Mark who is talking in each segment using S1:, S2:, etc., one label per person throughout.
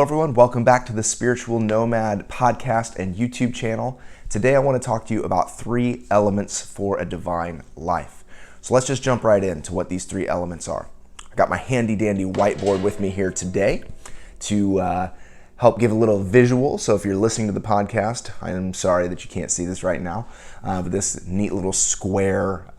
S1: Hello everyone, welcome back to the Spiritual Nomad podcast and YouTube channel. Today I want to talk to you about 3 elements for a divine life. So let's just jump right into what these 3 elements are. I got my handy dandy whiteboard with me here today to help give a little visual. So if you're listening to the podcast, I am sorry that you can't see this right now, but this neat little square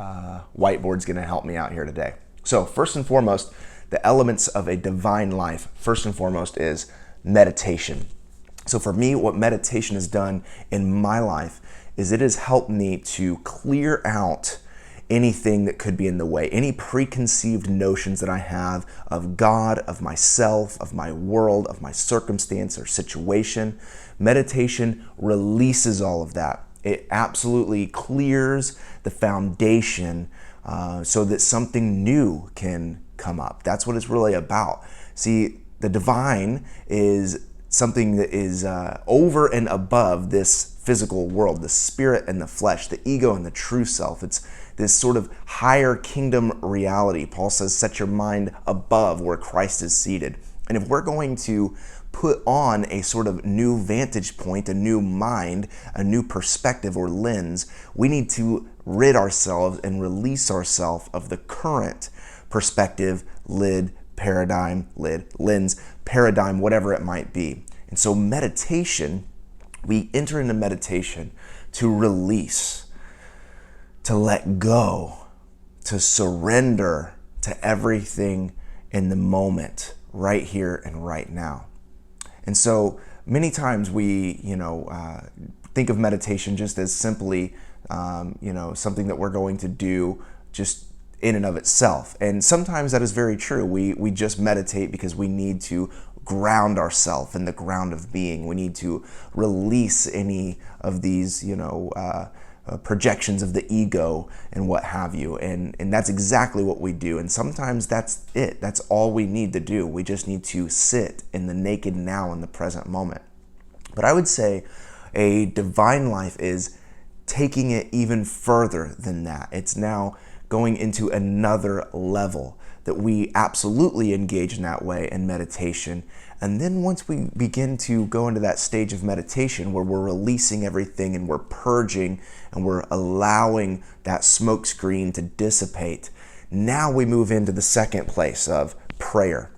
S1: whiteboard is going to help me out here today. So first and foremost, the elements of a divine life, first and foremost, is meditation. So for me, what meditation has done in my life is it has helped me to clear out anything that could be in the way, any preconceived notions that I have of God, of myself, of my world, of my circumstance or situation. Meditation releases all of that. It absolutely clears the foundation so that something new can come up. That's what it's really about. See, the divine is something that is over and above this physical world, the spirit and the flesh, the ego and the true self. It's this sort of higher kingdom reality. Paul says, set your mind above where Christ is seated. And if we're going to put on a sort of new vantage point, a new mind, a new perspective or lens, we need to rid ourselves and release ourselves of the current perspective, lens, paradigm, whatever it might be. And so meditation, we enter into meditation to release, to let go, to surrender to everything in the moment, right here and right now. And so many times we, think of meditation just as simply, something that we're going to do just in and of itself. And sometimes that is very true. We just meditate because we need to ground ourselves in the ground of being. We need to release any of these, projections of the ego and what have you. And that's exactly what we do. And sometimes that's it. That's all we need to do. We just need to sit in the naked now in the present moment. But I would say a divine life is taking it even further than that. It's now going into another level that we absolutely engage in that way in meditation. And then once we begin to go into that stage of meditation where we're releasing everything and we're purging and we're allowing that smoke screen to dissipate, now we move into the second place of prayer.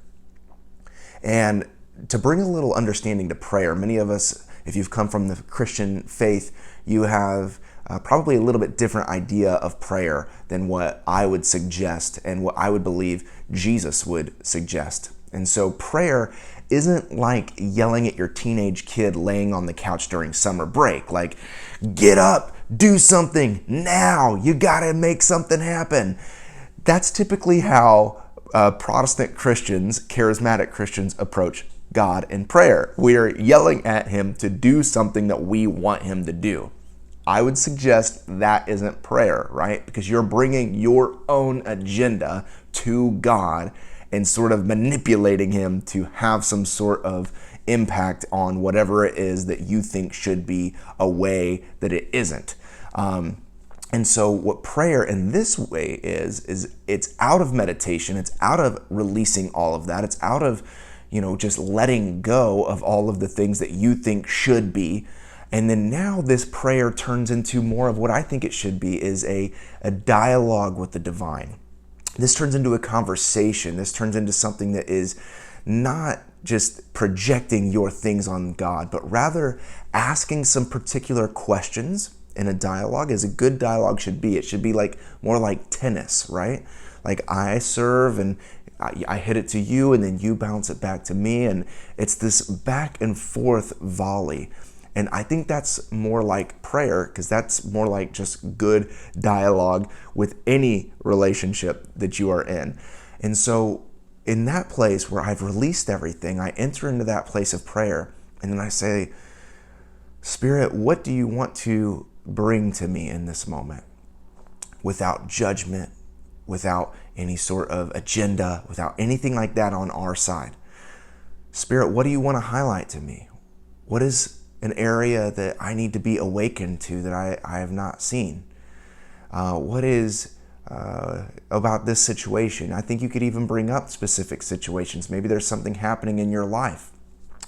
S1: And to bring a little understanding to prayer, many of us, if you've come from the Christian faith, you have probably a little bit different idea of prayer than what I would suggest and what I would believe Jesus would suggest. And so prayer isn't like yelling at your teenage kid laying on the couch during summer break, like, get up, do something now, you gotta make something happen. That's typically how Protestant Christians, charismatic Christians, approach God in prayer. We're yelling at him to do something that we want him to do. I would suggest that isn't prayer, right? Because you're bringing your own agenda to God and sort of manipulating him to have some sort of impact on whatever it is that you think should be a way that it isn't. And so what prayer in this way is it's out of meditation, it's out of releasing all of that, it's out of, just letting go of all of the things that you think should be. And then now this prayer turns into more of what I think it should be, is a dialogue with the divine. This turns into a conversation. This turns into something that is not just projecting your things on God, but rather asking some particular questions in a dialogue, as a good dialogue should be. It should be more like tennis, right? Like I serve and I hit it to you and then you bounce it back to me. And it's this back and forth volley. And I think that's more like prayer, because that's more like just good dialogue with any relationship that you are in. And so in that place where I've released everything, I enter into that place of prayer, and then I say, Spirit, what do you want to bring to me in this moment? Without judgment, without any sort of agenda, without anything like that on our side. Spirit, what do you want to highlight to me? What is an area that I need to be awakened to that I have not seen? What is about this situation? I think you could even bring up specific situations. Maybe there's something happening in your life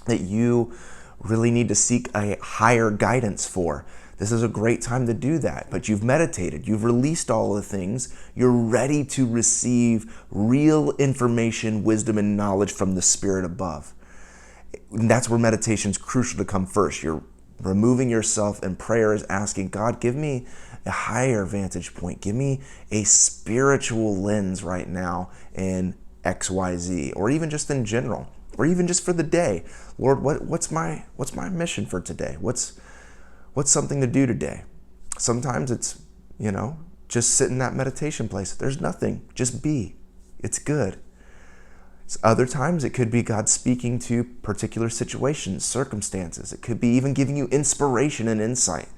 S1: that you really need to seek a higher guidance for. This is a great time to do that. But you've meditated, you've released all the things, you're ready to receive real information, wisdom, and knowledge from the Spirit above. And that's where meditation is crucial to come first. You're removing yourself, and prayer is asking, God, give me a higher vantage point. Give me a spiritual lens right now in XYZ, or even just in general, or even just for the day. Lord, what's my mission for today? What's something to do today? Sometimes it's, just sit in that meditation place. There's nothing, just be. It's good. Other times it could be God speaking to particular situations, circumstances. It could be even giving you inspiration and insight.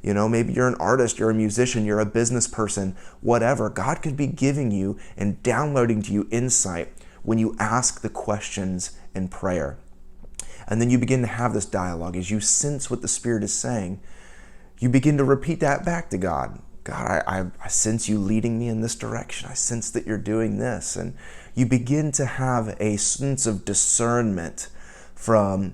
S1: Maybe you're an artist, you're a musician, you're a business person, whatever. God could be giving you and downloading to you insight when you ask the questions in prayer. And then you begin to have this dialogue. As you sense what the Spirit is saying, you begin to repeat that back to God. God, I sense you leading me in this direction. I sense that you're doing this. And you begin to have a sense of discernment from,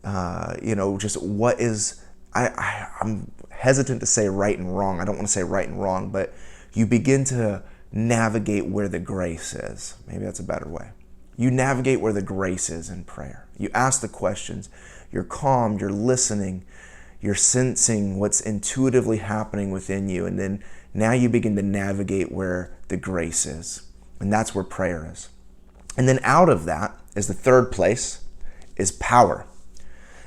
S1: just what is, I'm hesitant to say right and wrong. I don't want to say right and wrong, but you begin to navigate where the grace is. Maybe that's a better way. You navigate where the grace is in prayer. You ask the questions. You're calm. You're listening. You're sensing what's intuitively happening within you. And then now you begin to navigate where the grace is. And that's where prayer is. And then out of that is the third place, is power.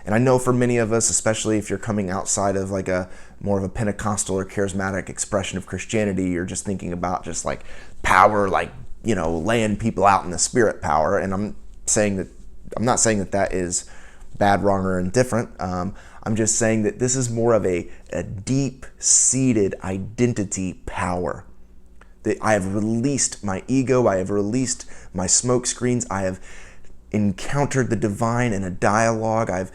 S1: And I know for many of us, especially if you're coming outside of like a more of a Pentecostal or charismatic expression of Christianity, you're just thinking about just like power, like, laying people out in the Spirit power. And I'm not saying that is bad, wrong, or indifferent. I'm just saying that this is more of a deep-seated identity power. That I have released my ego, I have released my smoke screens, I have encountered the divine in a dialogue, I've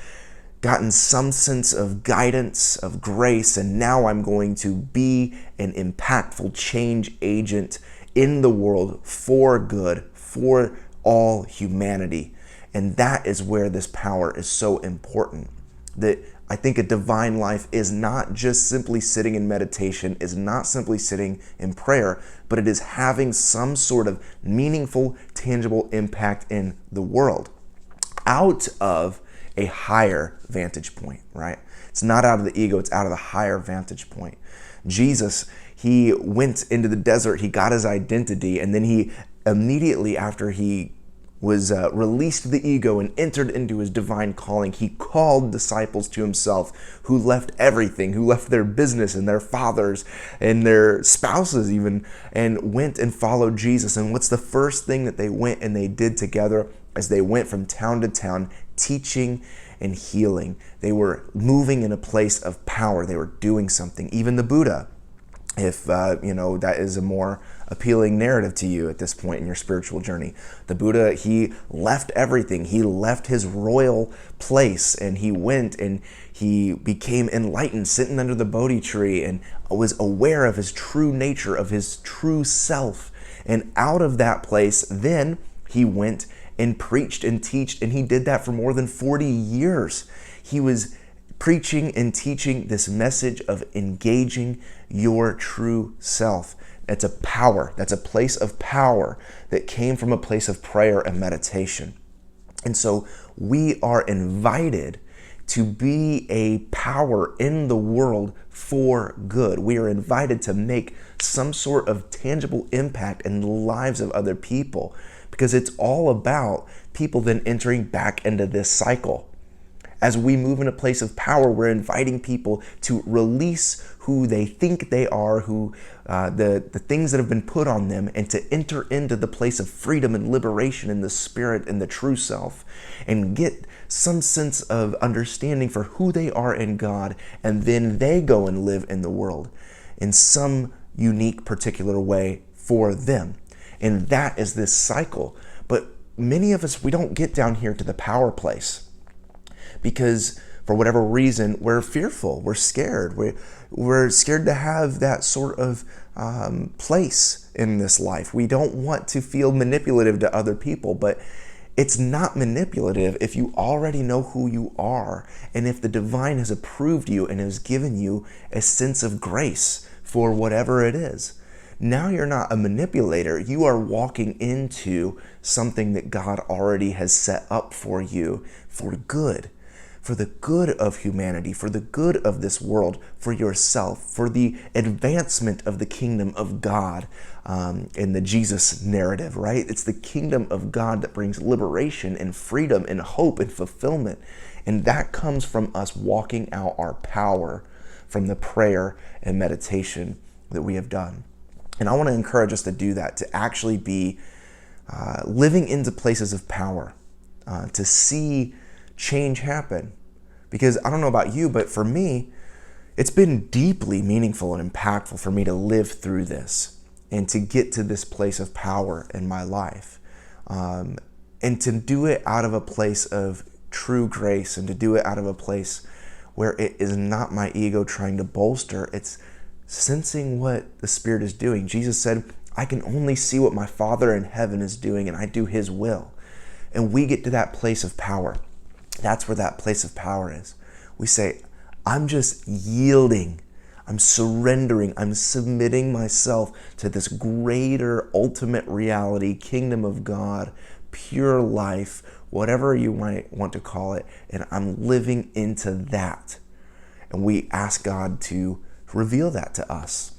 S1: gotten some sense of guidance, of grace, and now I'm going to be an impactful change agent in the world for good, for all humanity. And that is where this power is so important. That I think a divine life is not just simply sitting in meditation, is not simply sitting in prayer, but it is having some sort of meaningful, tangible impact in the world out of a higher vantage point, right? It's not out of the ego, it's out of the higher vantage point. Jesus, he went into the desert, he got his identity, and then he immediately after he was released the ego and entered into his divine calling, he called disciples to himself who left everything, who left their business and their fathers and their spouses even, and went and followed Jesus. And what's the first thing that they went and they did together as they went from town to town, teaching and healing? They were moving in a place of power. They were doing something. Even the Buddha, if that is a more appealing narrative to you at this point in your spiritual journey. The Buddha, he left everything. He left his royal place and he went and he became enlightened, sitting under the Bodhi tree, and was aware of his true nature, of his true self. And out of that place, then he went and preached and taught, and he did that for more than 40 years. He was preaching and teaching this message of engaging your true self. That's a power. That's a place of power that came from a place of prayer and meditation. And so we are invited to be a power in the world for good. We are invited to make some sort of tangible impact in the lives of other people, because it's all about people then entering back into this cycle. As we move in a place of power, we're inviting people to release who they think they are, the things that have been put on them, and to enter into the place of freedom and liberation in the spirit and the true self, and get some sense of understanding for who they are in God, and then they go and live in the world in some unique, particular way for them. And that is this cycle. But many of us, we don't get down here to the power place, because for whatever reason, we're fearful, we're scared. We're scared to have that sort of place in this life. We don't want to feel manipulative to other people, but It's not manipulative if you already know who you are, and if the divine has approved you and has given you a sense of grace for whatever it is. Now you're not a manipulator. You are walking into something that God already has set up for you for good, for the good of humanity, for the good of this world, for yourself, for the advancement of the kingdom of God in the Jesus narrative, right? It's the kingdom of God that brings liberation and freedom and hope and fulfillment. And that comes from us walking out our power from the prayer and meditation that we have done. And I want to encourage us to do that, to actually be living into places of power, to see change happen. Because I don't know about you, but for me, it's been deeply meaningful and impactful for me to live through this and to get to this place of power in my life. And to do it out of a place of true grace, and to do it out of a place where it is not my ego trying to bolster, it's sensing what the Spirit is doing. Jesus said, I can only see what my Father in heaven is doing, and I do His will. And we get to that place of power. That's where that place of power is. We say, I'm just yielding. I'm surrendering. I'm submitting myself to this greater ultimate reality, kingdom of God, pure life, whatever you might want to call it. And I'm living into that. And we ask God to reveal that to us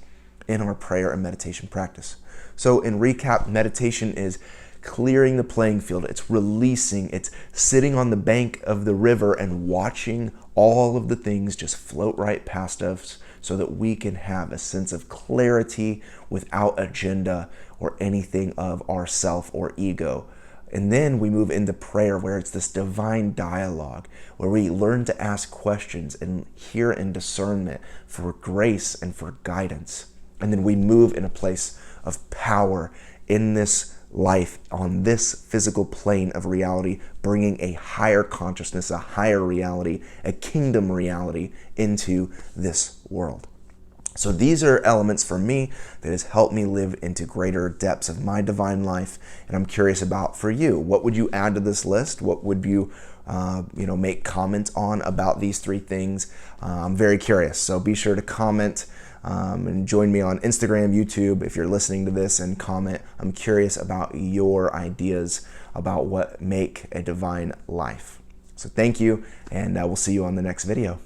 S1: in our prayer and meditation practice. So in recap, meditation is clearing the playing field. It's releasing. It's sitting on the bank of the river and watching all of the things just float right past us so that we can have a sense of clarity without agenda or anything of ourself or ego. And then we move into prayer, where it's this divine dialogue, where we learn to ask questions and hear in discernment for grace and for guidance. And then we move in a place of power in this life, on this physical plane of reality, bringing a higher consciousness, a higher reality, a kingdom reality into this world. So these are elements for me that has helped me live into greater depths of my divine life. And I'm curious about for you, what would you add to this list? What would you, make comments on about these three things? I'm very curious. So be sure to comment and join me on Instagram, YouTube, if you're listening to this, and comment. I'm curious about your ideas about what make a divine life. So thank you, and we'll see you on the next video.